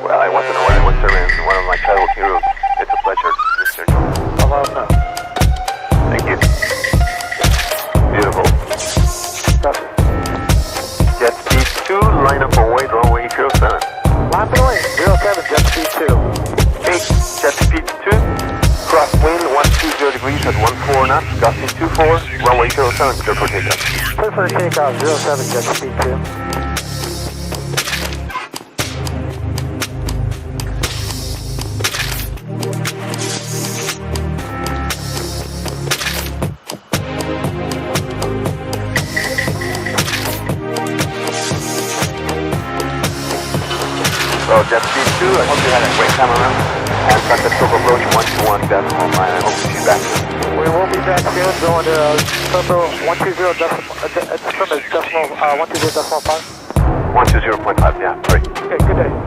Well, I want to know where I was serving one of my childhood heroes. It's a pleasure, Mr. I'll let him know. Thank you. Beautiful. Copy. Jet speed 2, line up away, runway 07. Line for away, 07, jet speed 2. Okay, jet speed 2, crosswind 120 degrees at 14 knots, gusting 24, runway 07, clear for takeoff. Clear for takeoff, 07, jet speed 2. So jet speed 2, I hope you had a great time around. And contact Togo approach 121.9, I hope to see you back soon. We will be back soon, going to Togo 120 decimal, 120.5. 120.5, yeah, great. Okay, good day.